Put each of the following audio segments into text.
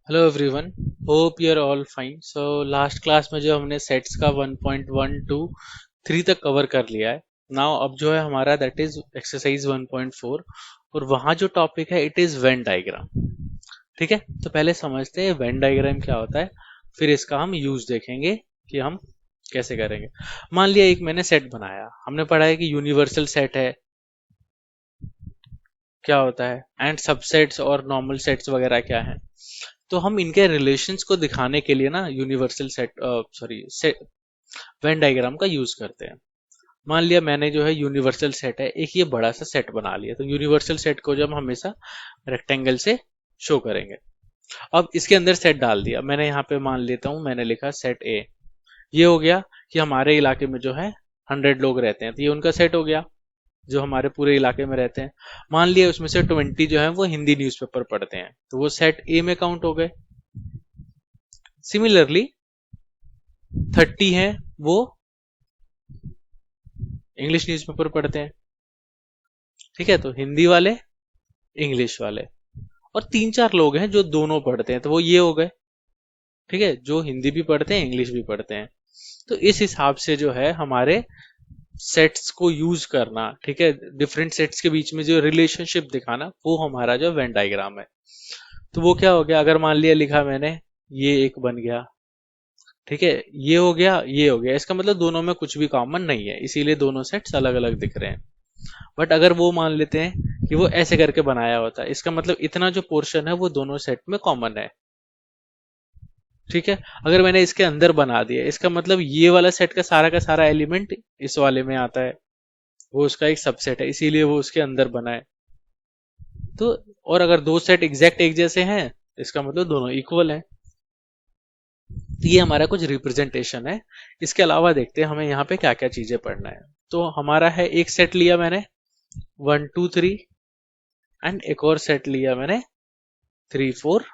Hello everyone, hope you are all fine. So last class में जो हमने sets का 1.1 टू 3 तक कवर कर लिया है। नाउ अब जो है हमारा दैट इज एक्सरसाइज 1.4 और वहाँ जो टॉपिक है इट इज वेन डायग्राम। ठीक है, तो पहले समझते हैं वेन डायग्राम क्या होता है, फिर इसका हम यूज देखेंगे कि हम कैसे करेंगे। मान लिया एक मैंने सेट बनाया, हमने पढ़ा है कि यूनिवर्सल सेट है, क्या होता है, एंड सबसेट्स और नॉर्मल सेट्स वगैरह क्या है। तो हम इनके रिलेशंस को दिखाने के लिए ना यूनिवर्सल सेट वेन डायग्राम का यूज करते हैं। मान लिया मैंने जो है यूनिवर्सल सेट है, एक ये बड़ा सा सेट बना लिया, तो यूनिवर्सल सेट को जब हमेशा रेक्टेंगल से शो करेंगे। अब इसके अंदर सेट डाल दिया मैंने, यहाँ पे मान लेता हूँ मैंने लिखा सेट ए। ये हो गया कि हमारे इलाके में जो है 100 लोग रहते हैं, तो ये उनका सेट हो गया जो हमारे पूरे इलाके में रहते हैं। मान लिया उसमें से 20 जो है वो हिंदी न्यूज़पेपर पढ़ते हैं, तो वो सेट ए में काउंट हो गए। सिमिलरली 30 हैं वो इंग्लिश न्यूज़पेपर पढ़ते हैं। ठीक है, तो हिंदी वाले, इंग्लिश वाले, और 3-4 लोग हैं जो दोनों पढ़ते हैं, तो वो ये हो गए। ठीक है, जो हिंदी भी पढ़ते हैं इंग्लिश भी पढ़ते हैं। तो इस हिसाब से जो है हमारे सेट्स को यूज करना, ठीक है, डिफरेंट सेट्स के बीच में जो रिलेशनशिप दिखाना, वो हमारा जो वेन डायग्राम है। तो वो क्या हो गया, अगर मान लिया लिखा मैंने ये एक बन गया, ठीक है, ये हो गया, ये हो गया, इसका मतलब दोनों में कुछ भी कॉमन नहीं है, इसीलिए दोनों सेट्स अलग अलग दिख रहे हैं। बट अगर वो मान लेते हैं कि वो ऐसे करके बनाया होता है, इसका मतलब इतना जो पोर्शन है वो दोनों सेट में कॉमन है। ठीक है, अगर मैंने इसके अंदर बना दिया, इसका मतलब ये वाला सेट का सारा एलिमेंट इस वाले में आता है, वो उसका एक सबसेट है, इसीलिए वो उसके अंदर बना है। तो और अगर दो सेट एग्जैक्ट एक जैसे हैं, इसका मतलब दोनों इक्वल है। तो ये हमारा कुछ रिप्रेजेंटेशन है। इसके अलावा देखते हैं हमें यहाँ पे क्या क्या चीजें पढ़ना है। तो हमारा है एक सेट लिया मैंने 1 2 3, एंड एक और सेट लिया मैंने 3 4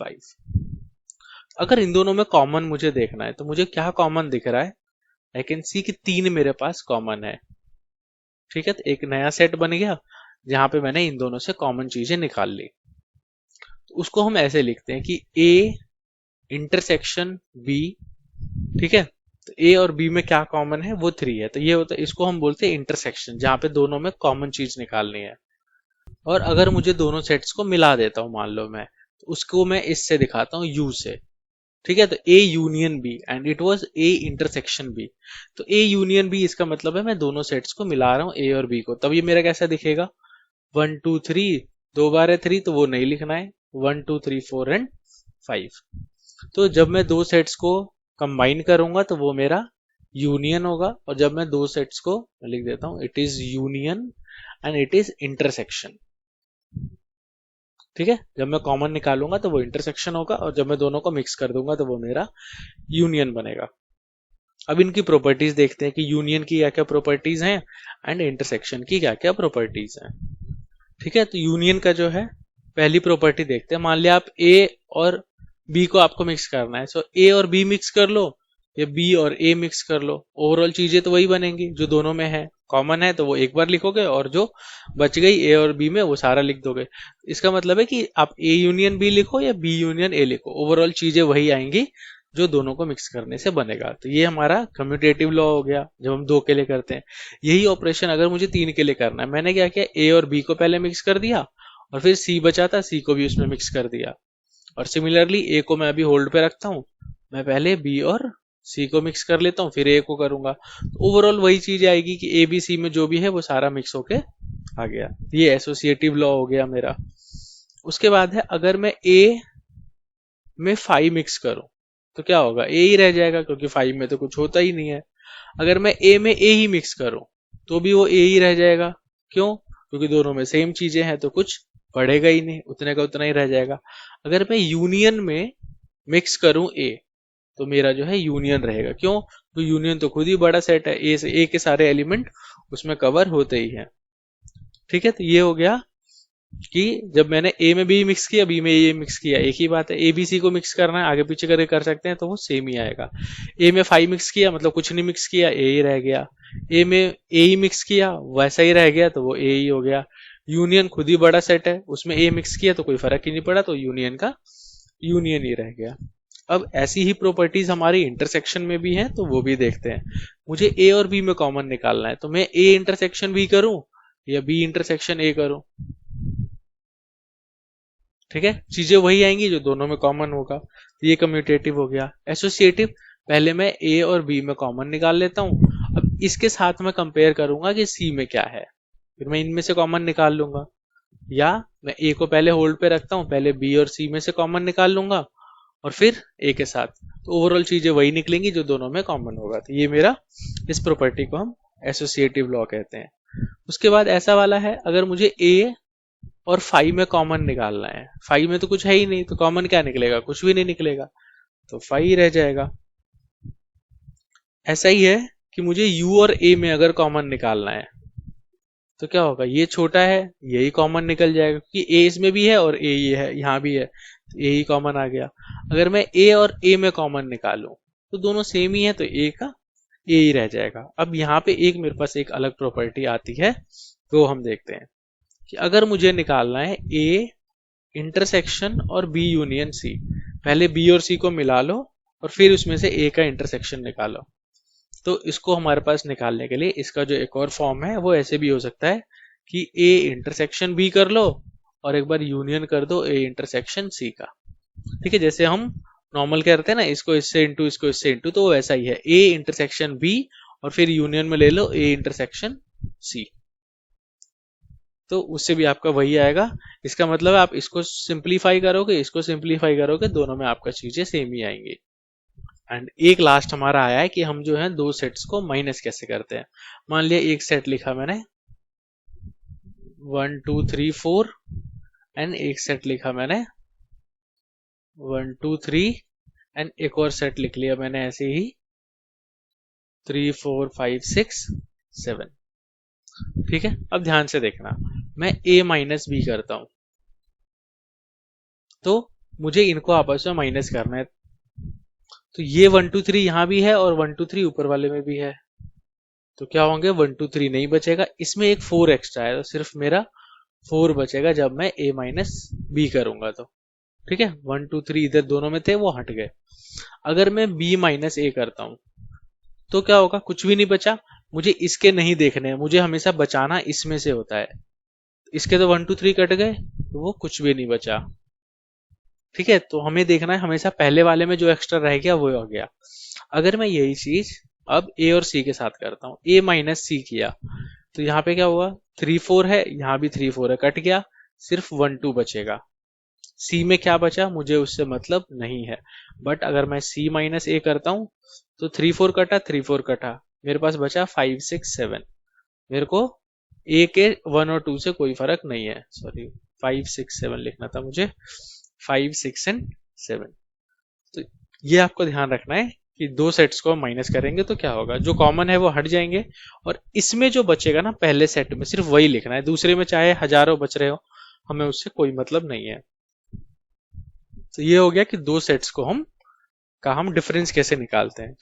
5। अगर इन दोनों में कॉमन मुझे देखना है, तो मुझे क्या कॉमन दिख रहा है, आई कैन सी कि 3 मेरे पास कॉमन है। ठीक है, तो एक नया सेट बन गया जहां पे मैंने इन दोनों से कॉमन चीजें निकाल ली। तो उसको हम ऐसे लिखते हैं कि ए इंटरसेक्शन बी। ठीक है, तो ए और बी में क्या कॉमन है, वो 3 है, तो ये होता है, इसको हम बोलते हैं इंटरसेक्शन, जहां पे दोनों में कॉमन चीज निकालनी है। और अगर मुझे दोनों सेट्स को मिला देता हूं मान लो मैं, तो उसको मैं इससे दिखाता हूँ यू से। ठीक है, तो A union B and it was A intersection B. तो ए यूनियन बी इसका मतलब है मैं दोनों सेट्स को मिला रहा हूँ ए और बी को, तब ये मेरा कैसा दिखेगा, 1 2 3, 2 बार है 3 तो वो नहीं लिखना है, 1 2 3 4 एंड 5। तो जब मैं दो सेट्स को कंबाइन करूंगा तो वो मेरा यूनियन होगा, और जब मैं दो सेट्स को, मैं लिख देता हूं it is union and it is intersection. ठीक है, जब मैं कॉमन निकालूंगा तो वो इंटरसेक्शन होगा, और जब मैं दोनों को मिक्स कर दूंगा तो वो मेरा यूनियन बनेगा। अब इनकी प्रॉपर्टीज देखते हैं कि यूनियन की क्या क्या प्रॉपर्टीज हैं एंड इंटरसेक्शन की क्या क्या प्रॉपर्टीज हैं। ठीक है, तो यूनियन का जो है पहली प्रॉपर्टी देखते हैं। मान लिया आप ए और बी को आपको मिक्स करना है, सो ए और बी मिक्स कर लो या बी और ए मिक्स कर लो, ओवरऑल चीजें तो वही बनेंगी जो दोनों में है, कॉमन है तो वो एक बार लिखोगे, और जो बच गई ए और बी में वो सारा लिख दोगे। इसका मतलब है कि आप ए यूनियन बी लिखो या बी यूनियन ए लिखो, ओवरऑल चीजें वही आएंगी जो दोनों को मिक्स करने से बनेगा। तो ये हमारा कम्यूटेटिव लॉ हो गया जब हम दो के लिए करते हैं। यही ऑपरेशन अगर मुझे 3 के लिए करना है, मैंने क्या किया, ए और बी को पहले मिक्स कर दिया, और फिर सी बचा था, सी को भी उसमें मिक्स कर दिया। और सिमिलरली ए को मैं अभी होल्ड पे रखता हूँ, मैं पहले बी और सी को मिक्स कर लेता हूँ, फिर ए को करूंगा, तो ओवरऑल वही चीज आएगी कि ए बी सी में जो भी है वो सारा मिक्स होके आ गया। ये एसोसिएटिव लॉ हो गया मेरा। उसके बाद है, अगर मैं ए में 5 मिक्स करूं तो क्या होगा, ए ही रह जाएगा क्योंकि 5 में तो कुछ होता ही नहीं है। अगर मैं ए में ए ही मिक्स करूं तो भी वो ए ही रह जाएगा। क्यों, क्योंकि दोनों में सेम चीजें हैं, तो कुछ बढ़ेगा ही नहीं, उतने का उतना ही रह जाएगा। अगर मैं यूनियन में मिक्स करूं ए, तो मेरा जो है यूनियन रहेगा। क्यों, तो यूनियन तो खुद ही बड़ा सेट है, ए से ए के सारे एलिमेंट उसमें कवर होते ही हैं। ठीक है, तो ये हो गया कि जब मैंने ए में बी मिक्स किया, बी में ए मिक्स किया, एक ही बात है। ए बी सी को मिक्स करना है, आगे पीछे करके कर सकते हैं, तो वो सेम ही आएगा। ए में 5 मिक्स किया मतलब कुछ नहीं मिक्स किया, ए ही रह गया। ए में ए ही मिक्स किया, वैसा ही रह गया, तो वो ए ही हो गया। यूनियन खुद ही बड़ा सेट है, उसमें ए मिक्स किया तो कोई फर्क ही नहीं पड़ा, तो यूनियन का यूनियन ही रह गया। अब ऐसी ही प्रॉपर्टीज हमारी इंटरसेक्शन में भी हैं, तो वो भी देखते हैं। मुझे ए और बी में कॉमन निकालना है, तो मैं ए इंटरसेक्शन बी करूं या बी इंटरसेक्शन ए करूं। ठीक है, चीजें वही आएंगी जो दोनों में कॉमन होगा। तो ये कम्यूटेटिव हो गया। एसोसिएटिव, पहले मैं ए और बी में कॉमन निकाल लेता हूं, अब इसके साथ मैं कंपेयर करूंगा कि सी में क्या है, फिर मैं इनमें से कॉमन निकाल लूंगा। या मैं ए को पहले होल्ड पे रखता हूं, पहले बी और सी में से कॉमन निकाल लूंगा और फिर ए के साथ, तो ओवरऑल चीजें वही निकलेंगी जो दोनों में कॉमन होगा। तो ये मेरा, इस प्रॉपर्टी को हम एसोसिएटिव लॉ कहते हैं। उसके बाद ऐसा वाला है, अगर मुझे ए और फाइव में कॉमन निकालना है, फाइव में तो कुछ है ही नहीं, तो कॉमन क्या निकलेगा, कुछ भी नहीं निकलेगा, तो फाइव रह जाएगा। ऐसा ही है कि मुझे यू और ए में अगर कॉमन निकालना है, तो क्या होगा, ये छोटा है, यही कॉमन निकल जाएगा, क्योंकि ए इसमें भी है और ए ये है, यहाँ भी है, तो ए ही कॉमन आ गया। अगर मैं ए और ए में कॉमन निकालूं, तो दोनों सेम ही है, तो ए का ए ही रह जाएगा। अब यहाँ पे एक मेरे पास एक अलग प्रॉपर्टी आती है, वो हम देखते हैं कि अगर मुझे निकालना है ए इंटरसेक्शन और बी यूनियन सी, पहले बी और सी को मिला लो और फिर उसमें से ए का इंटरसेक्शन निकालो। तो इसको हमारे पास निकालने के लिए इसका जो एक और फॉर्म है वो ऐसे भी हो सकता है कि ए इंटरसेक्शन बी कर लो और एक बार यूनियन कर दो ए इंटरसेक्शन सी का। ठीक है, जैसे हम नॉर्मल करते हैं ना, इसको इससे इंटू इसको इससे इंटू, तो वो वैसा ही है, ए इंटरसेक्शन बी और फिर यूनियन में ले लो ए इंटरसेक्शन सी, तो उससे भी आपका वही आएगा। इसका मतलब है आप इसको सिंप्लीफाई करोगे, इसको सिंप्लीफाई करोगे, दोनों में आपका चीजें सेम ही आएंगी। एंड एक लास्ट हमारा आया है कि हम जो है दो सेट्स को माइनस कैसे करते हैं। मान लिया एक सेट लिखा मैंने 1 2 3 4 एंड एक सेट लिखा मैंने 1 2 3 एंड एक और सेट लिख लिया मैंने ऐसे ही 3 4 5 6 7। ठीक है, अब ध्यान से देखना, मैं a माइनस बी करता हूं, तो मुझे इनको आपस में माइनस करना है, तो ये 1 2 3 यहां भी है और 1 2 3 ऊपर वाले में भी है, तो क्या होंगे 1 2 3 नहीं बचेगा, इसमें एक 4 एक्स्ट्रा है, तो सिर्फ मेरा 4 बचेगा जब मैं a माइनस बी करूंगा तो। ठीक है, 1 2 3 इधर दोनों में थे वो हट गए। अगर मैं b माइनस ए करता हूं, तो क्या होगा, कुछ भी नहीं बचा, मुझे इसके नहीं देखने हैं, मुझे हमेशा बचाना इसमें से होता है। इसके तो 1 2 3 कट गए, तो वो कुछ भी नहीं बचा। ठीक है, तो हमें देखना है हमेशा पहले वाले में जो एक्स्ट्रा रह गया वो हो गया। अगर मैं यही चीज अब ए और सी के साथ करता हूं, ए माइनस सी किया, तो यहाँ पे क्या हुआ, 3 4 है, यहाँ भी 3 4 है, कट गया, सिर्फ 1 2 बचेगा। सी में क्या बचा मुझे उससे मतलब नहीं है, बट अगर मैं सी माइनस ए करता हूं, तो 3 4 कटा, 3 4 कटा, मेरे पास बचा 5 6 7। मेरे को ए के 1 और 2 से कोई फर्क नहीं है, सॉरी 5 6 7 लिखना था मुझे, 5 6 एंड 7। तो ये आपको ध्यान रखना है कि दो सेट्स को माइनस करेंगे तो क्या होगा, जो कॉमन है वो हट जाएंगे और इसमें जो बचेगा ना पहले सेट में सिर्फ वही लिखना है, दूसरे में चाहे हजारों बच रहे हो हमें उससे कोई मतलब नहीं है। तो ये हो गया कि दो सेट्स को हम डिफरेंस कैसे निकालते हैं।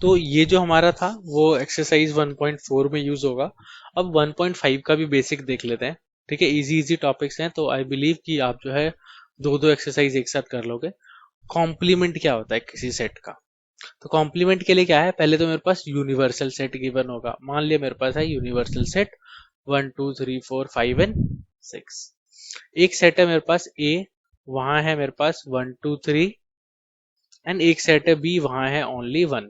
तो ये जो हमारा था वो एक्सरसाइज 1.4 में यूज होगा। अब 1.5 का भी बेसिक देख लेते हैं। ठीक है, इजी इजी टॉपिक्स हैं, तो आई बिलीव कि आप जो है दो दो एक्सरसाइज एक साथ कर लोगे। कॉम्प्लीमेंट क्या होता है किसी सेट का, तो कॉम्प्लीमेंट के लिए क्या है, पहले तो मेरे पास यूनिवर्सल सेट गिवन होगा। मान लिया मेरे पास है यूनिवर्सल सेट 1 2 3 4 5 एंड 6। एक सेट है मेरे पास ए, वहां है मेरे पास 1 2 3 एंड एक सेट है बी, वहां है ओनली 1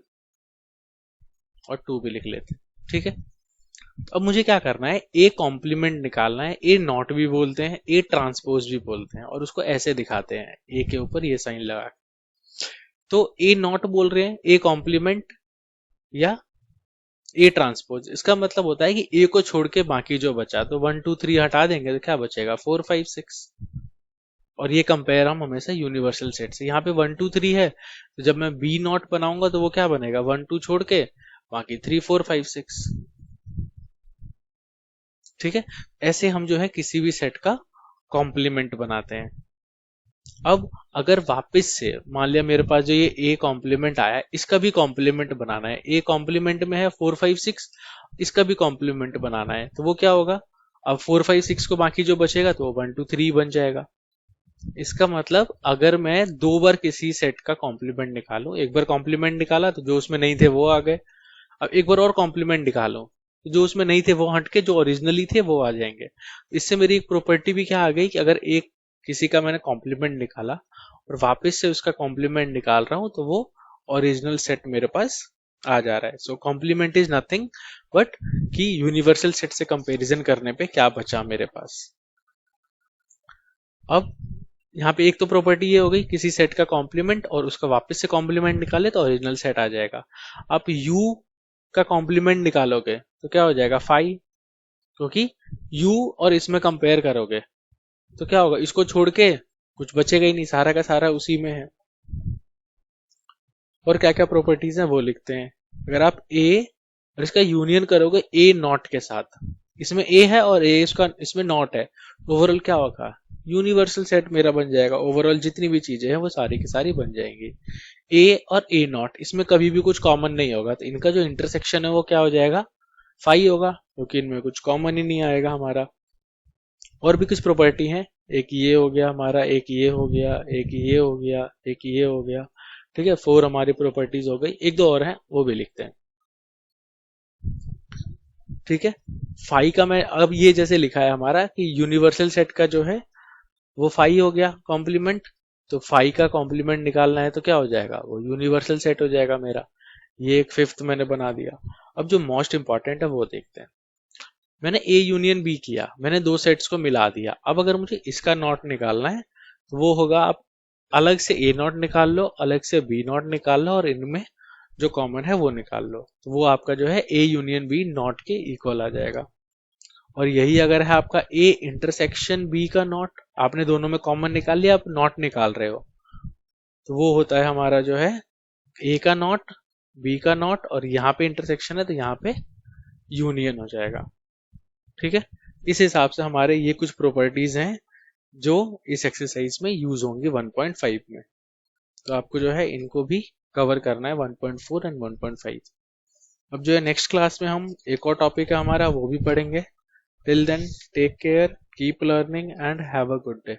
और 2 भी लिख लेते। ठीक है, अब मुझे क्या करना है, ए कॉम्प्लीमेंट निकालना है। ए नॉट भी बोलते हैं, ए ट्रांसपोज भी बोलते हैं, और उसको ऐसे दिखाते हैं ए के ऊपर ये साइन लगा। तो ए नॉट बोल रहे हैं, ए कॉम्प्लीमेंट या ए ट्रांसपोज, इसका मतलब होता है कि ए को छोड़ के बाकी जो बचा, तो 1 2 3 हटा देंगे तो क्या बचेगा 4 5 6। और ये कंपेयर हम हमेशा यूनिवर्सल सेट से, यहाँ पे 1 2 3 है, तो जब मैं बी नॉट बनाऊंगा तो वो क्या बनेगा 1 2 छोड़ के बाकी 3 4 5 6। ठीक है, ऐसे हम जो है किसी भी सेट का कॉम्प्लीमेंट बनाते हैं। अब अगर वापस से मान लिया मेरे पास जो ये ए कॉम्प्लीमेंट आया है, इसका भी कॉम्प्लीमेंट बनाना है, ए कॉम्प्लीमेंट में है 4 5 6, इसका भी कॉम्प्लीमेंट बनाना है, तो वो क्या होगा, अब 4 5 6 को बाकी जो बचेगा तो 1 2 3 बन जाएगा। इसका मतलब अगर मैं 2 बार किसी सेट का कॉम्प्लीमेंट निकालूं, एक बार कॉम्प्लीमेंट निकाला तो जो उसमें नहीं थे वो आ गए, अब एक बार और कॉम्प्लीमेंट निकालो तो जो उसमें नहीं थे वो हटके जो ओरिजिनली थे वो आ जाएंगे। इससे मेरी एक प्रॉपर्टी भी क्या आ गई कि अगर एक किसी का मैंने कॉम्प्लीमेंट निकाला और वापस से उसका कॉम्प्लीमेंट निकाल रहा हूं तो वो ओरिजिनल सेट मेरे पास आ जा रहा है। सो कॉम्प्लीमेंट इज नथिंग बट कि यूनिवर्सल सेट से कंपैरिजन करने पे क्या बचा मेरे पास। अब यहाँ पे एक तो प्रॉपर्टी ये हो गई किसी सेट का कॉम्प्लीमेंट और उसका वापस से कॉम्प्लीमेंट निकाले तो ओरिजिनल सेट आ जाएगा। आप u का कॉम्प्लीमेंट निकालोगे तो क्या हो जाएगा 5, क्योंकि u और इसमें कंपेयर करोगे तो क्या होगा, इसको छोड़ के कुछ बचेगा ही नहीं, सारा का सारा उसी में है। और क्या क्या प्रॉपर्टीज हैं वो लिखते हैं। अगर आप a और इसका यूनियन करोगे a नॉट के साथ, इसमें a है और a इसका इसमें नॉट है, तो ओवरऑल क्या होगा, यूनिवर्सल सेट मेरा बन जाएगा। ओवरऑल जितनी भी चीजें हैं वो सारी की सारी बन जाएंगी। a और a नॉट इसमें कभी भी कुछ कॉमन नहीं होगा तो इनका जो इंटरसेक्शन है वो क्या हो जाएगा 5 होगा, क्योंकि इनमें कुछ कॉमन ही नहीं आएगा हमारा। और भी कुछ प्रॉपर्टी है, एक ये हो गया हमारा, एक ये हो गया, एक ये हो गया, एक ये हो गया, ठीक है 4 हमारी प्रॉपर्टीज हो गई। एक दो और हैं वो भी लिखते हैं, ठीक है। फाई का मैं अब ये जैसे लिखा है हमारा कि यूनिवर्सल सेट का जो है वो फाई हो गया कॉम्प्लीमेंट, तो फाई का कॉम्प्लीमेंट निकालना है तो क्या हो जाएगा, वो यूनिवर्सल सेट हो जाएगा मेरा। ये एक फिफ्थ मैंने बना दिया। अब जो मोस्ट इंपॉर्टेंट है वो देखते हैं। मैंने ए यूनियन बी किया, मैंने दो सेट्स को मिला दिया। अब अगर मुझे इसका नॉट निकालना है तो वो होगा, आप अलग से ए नॉट निकाल लो, अलग से बी नॉट निकाल लो और इनमें जो कॉमन है वो निकाल लो, तो वो आपका जो है ए यूनियन बी नॉट के इक्वल आ जाएगा। और यही अगर है आपका ए इंटरसेक्शन बी का नॉट, आपने दोनों में कॉमन निकाल लिया, आप नॉट निकाल रहे हो, तो वो होता है हमारा जो है ए का नॉट, बी का नॉट, और यहाँ पे इंटरसेक्शन है तो यहाँ पे यूनियन हो जाएगा, ठीक है। इस हिसाब से हमारे ये कुछ प्रॉपर्टीज हैं जो इस एक्सरसाइज में यूज होंगी 1.5 में। तो आपको जो है इनको भी कवर करना है 1.4 एंड 1.5। अब जो है नेक्स्ट क्लास में हम एक और टॉपिक है हमारा वो भी पढ़ेंगे। Till then take care, keep learning and have a good day.